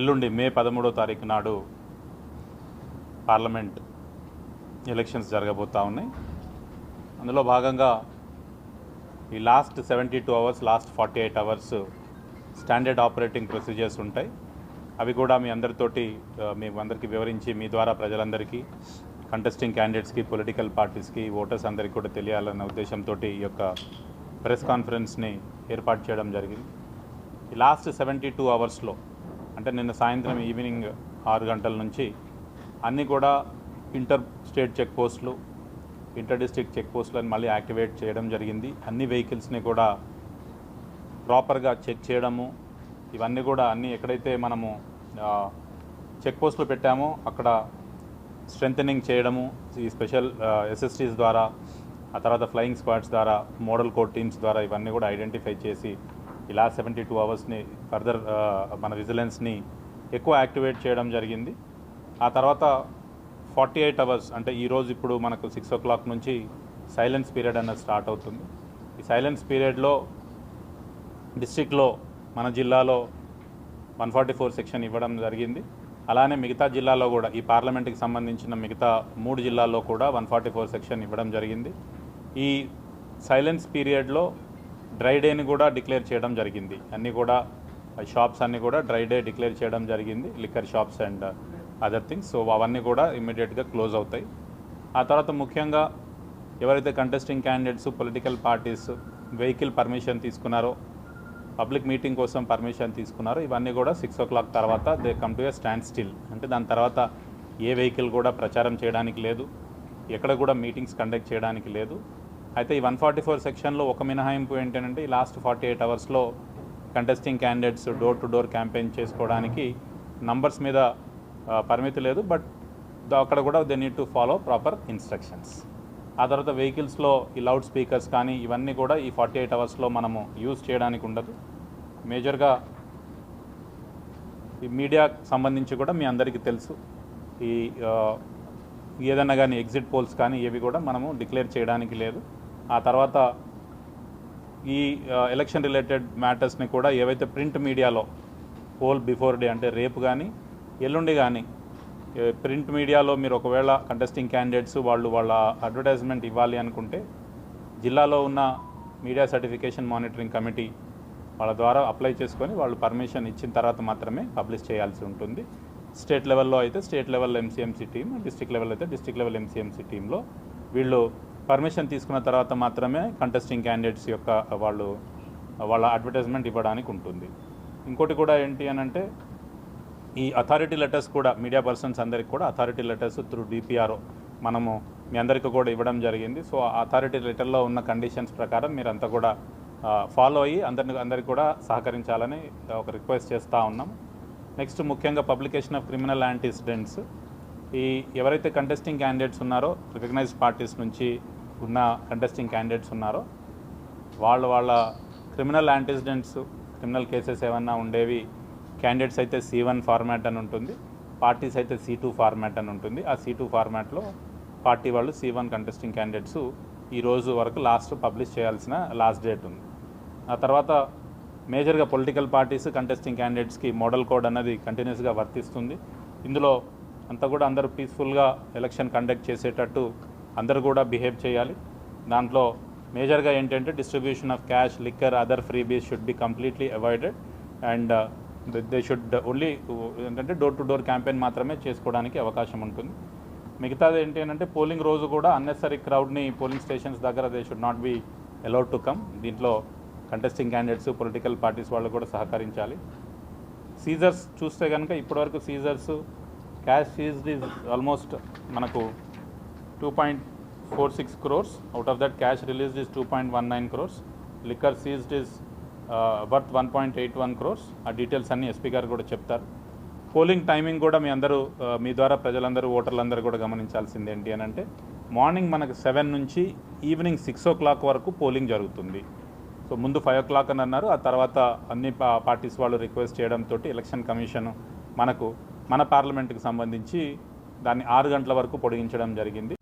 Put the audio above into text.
ఎల్లుండి మే 13వ తారీఖు నాడు పార్లమెంట్ ఎలక్షన్స్ జరగబోతా ఉన్నాయి. అందులో భాగంగా ఈ last 72 hours, last 48 hours standard operating procedures ఉంటాయి. అవి కూడా మీ అందరికీ వివరించి మీ ద్వారా ప్రజలందరికీ, కంటెస్టింగ్ క్యాండిడేట్స్కి, పొలిటికల్ పార్టీస్కి, ఓటర్స్ అందరికీ కూడా తెలియాలన్న ఉద్దేశంతో ఈ యొక్క ప్రెస్ కాన్ఫరెన్స్ని ఏర్పాటు చేయడం జరిగింది. ఈ లాస్ట్ 72 అవర్స్లో అంటే నిన్న సాయంత్రం ఈవినింగ్ 6 గంటల నుంచి అన్నీ కూడా ఇంటర్ స్టేట్ చెక్ పోస్టులు, ఇంటర్ డిస్ట్రిక్ట్ చెక్ పోస్టులను మళ్ళీ యాక్టివేట్ చేయడం జరిగింది. అన్ని వెహికల్స్ని కూడా ప్రాపర్గా చెక్ చేయడము, ఇవన్నీ కూడా అన్నీ ఎక్కడైతే మనము చెక్ పోస్టులు పెట్టామో అక్కడ స్ట్రెంథనింగ్ చేయడము, ఈ స్పెషల్ ఎస్ఎస్టీస్ ద్వారా, ఆ తర్వాత ఫ్లయింగ్ స్క్వాడ్స్ ద్వారా, మోడల్ కోడ్ టీమ్స్ ద్వారా ఇవన్నీ కూడా ఐడెంటిఫై చేసి ఇలా 72 అవర్స్ని ఫర్దర్ మన విజిలెన్స్ని ఎక్కువ యాక్టివేట్ చేయడం జరిగింది. ఆ తర్వాత 48 అవర్స్ అంటే ఈరోజు ఇప్పుడు మనకు 6 o'clock నుంచి సైలెన్స్ పీరియడ్ అన్నది స్టార్ట్ అవుతుంది. ఈ సైలెన్స్ పీరియడ్లో డిస్ట్రిక్ట్లో మన జిల్లాలో 144 సెక్షన్ ఇవ్వడం జరిగింది. అలానే మిగతా జిల్లాలో కూడా ఈ పార్లమెంట్కి సంబంధించిన మిగతా 3 జిల్లాల్లో కూడా 144 సెక్షన్ ఇవ్వడం జరిగింది. ఈ సైలెన్స్ పీరియడ్లో డ్రై డేని కూడా డిక్లేర్ చేయడం జరిగింది. అన్నీ కూడా షాప్స్ అన్నీ కూడా డ్రై డే డిక్లేర్ చేయడం జరిగింది, liquor shops and other things. So అవన్నీ కూడా ఇమ్మీడియట్గా క్లోజ్ అవుతాయి. ఆ తర్వాత ముఖ్యంగా ఎవరైతే contesting candidates, political parties vehicle permission తీసుకున్నారో, పబ్లిక్ మీటింగ్ కోసం పర్మిషన్ తీసుకున్నారో, ఇవన్నీ కూడా 6 o'clock తర్వాత they come to a stand still. అంటే దాని తర్వాత ఏ వెహికల్ కూడా ప్రచారం చేయడానికి లేదు, ఎక్కడ కూడా మీటింగ్స్ కండక్ట్ చేయడానికి లేదు. అయితే ఈ 144 సెక్షన్లో ఒక మినహాయింపు ఏంటంటే ఈ లాస్ట్ 48 అవర్స్లో contesting candidates door to door campaign చేసుకోవడానికి నంబర్స్ మీద పరిమితి లేదు, బట్ అక్కడ కూడా they need to follow proper instructions. ఆ తర్వాత వెహికల్స్లో ఈ లౌడ్ స్పీకర్స్ కానీ ఇవన్నీ కూడా ఈ 48 అవర్స్లో మనము యూజ్ చేయడానికి ఉండదు. మేజర్గా ఈ మీడియాకు సంబంధించి కూడా మీ అందరికీ తెలుసు, ఈ ఏదన్నా కానీ ఎగ్జిట్ పోల్స్ కానీ ఏవి కూడా మనము డిక్లేర్ చేయడానికి లేదు. ఆ తర్వాత ఈ ఎలక్షన్ రిలేటెడ్ మ్యాటర్స్ని కూడా ఏవైతే ప్రింట్ మీడియాలో పోల్ బిఫోర్ డే అంటే రేపు కానీ ఎల్లుండి కానీ ప్రింట్ మీడియాలో మీరు ఒకవేళ కంటెస్టింగ్ క్యాండిడేట్స్ వాళ్ళ అడ్వర్టైజ్మెంట్ ఇవ్వాలి అనుకుంటే జిల్లాలో ఉన్న మీడియా సర్టిఫికేషన్ మానిటరింగ్ కమిటీ వాళ్ళ ద్వారా అప్లై చేసుకొని వాళ్ళు పర్మిషన్ ఇచ్చిన తర్వాత మాత్రమే పబ్లిష్ చేయాల్సి ఉంటుంది. స్టేట్ లెవెల్లో అయితే state level MCMC team, district level అయితే డిస్ట్రిక్ట్ లెవెల్ ఎంసీఎంసీ టీంలో వీళ్ళు పర్మిషన్ తీసుకున్న తర్వాత మాత్రమే కంటెస్టింగ్ క్యాండిడేట్స్ యొక్క వాళ్ళ అడ్వర్టైజ్మెంట్ ఇవ్వడానికి ఉంటుంది. ఇంకోటి కూడా ఏంటి అని అంటే ఈ అథారిటీ లెటర్స్ కూడా మీడియా పర్సన్స్ అందరికి కూడా అథారిటీ లెటర్స్ త్రూ డిపిఆర్ఓ మనము మీ అందరికీ కూడా ఇవ్వడం జరిగింది. సో ఆ అథారిటీ లెటర్లో ఉన్న కండిషన్స్ ప్రకారం మీరంతా కూడా ఫాలో అయ్యి అందరికి కూడా సహకరించాలని ఒక రిక్వెస్ట్ చేస్తూ ఉన్నాం. నెక్స్ట్ ముఖ్యంగా పబ్లికేషన్ ఆఫ్ క్రిమినల్ యాంటీసిడెంట్స్. ఈ ఎవరైతే కంటెస్టింగ్ క్యాండిడేట్స్ ఉన్నారో, రికగ్నైజ్డ్ పార్టీస్ నుంచి ఉన్న కంటెస్టింగ్ క్యాండిడేట్స్ ఉన్నారో వాళ్ళ క్రిమినల్ యాంటీసిడెంట్స్, క్రిమినల్ కేసెస్ ఏమన్నా ఉండేవి క్యాండిడేట్స్ అయితే C1 ఫార్మాట్ అని ఉంటుంది, పార్టీస్ అయితే C2 ఫార్మాట్ అని ఉంటుంది. ఆ C2 ఫార్మాట్లో పార్టీ వాళ్ళు C1 కంటెస్టింగ్ క్యాండిడేట్స్ ఈ రోజు వరకు పబ్లిష్ చేయాల్సిన లాస్ట్ డేట్ ఉంది. ఆ తర్వాత మేజర్గా పొలిటికల్ పార్టీస్, కంటెస్టింగ్ క్యాండిడేట్స్కి మోడల్ కోడ్ అన్నది కంటిన్యూస్గా వర్తిస్తుంది. ఇందులో అంతా కూడా అందరూ పీస్ఫుల్గా ఎలక్షన్ కండక్ట్ చేసేటట్టు అందరూ కూడా బిహేవ్ చేయాలి. దాంట్లో మేజర్గా ఏంటంటే distribution of cash, liquor, other freebies should be completely avoided and they should only ఏంటంటే డోర్ టు డోర్ క్యాంపెయిన్ మాత్రమే చేసుకోవడానికి అవకాశం ఉంటుంది. మిగతాది ఏంటి అంటే పోలింగ్ రోజు కూడా అన్నెసరీ క్రౌడ్ని పోలింగ్ స్టేషన్స్ దగ్గర they should not be allowed to come. దీంట్లో కంటెస్టింగ్ క్యాండిడేట్స్, పొలిటికల్ పార్టీస్ వాళ్ళు కూడా సహకరించాలి. సీజర్స్ చూస్తే కనుక ఇప్పటివరకు seizures cash seized is almost మనకు 2.46 crores. Out of that cash released is 2.19 crores. Liquor seized is worth 1.81 crores. ఆ డీటెయిల్స్ అన్నీ ఎస్పీ గారు కూడా చెప్తారు. పోలింగ్ టైమింగ్ కూడా మీ ద్వారా ప్రజలందరూ, ఓటర్లందరూ కూడా గమనించాల్సింది ఏంటి అని అంటే మార్నింగ్ మనకు 7 నుంచి ఈవినింగ్ 6 o'clock వరకు పోలింగ్ జరుగుతుంది. సో ముందు 5 o'clock అని అన్నారు, ఆ తర్వాత అన్ని పార్టీస్ వాళ్ళు రిక్వెస్ట్ చేయడంతో ఎలక్షన్ కమిషన్ మన పార్లమెంట్కి సంబంధించి దాన్ని 6 గంటల వరకు పొడిగించడం జరిగింది.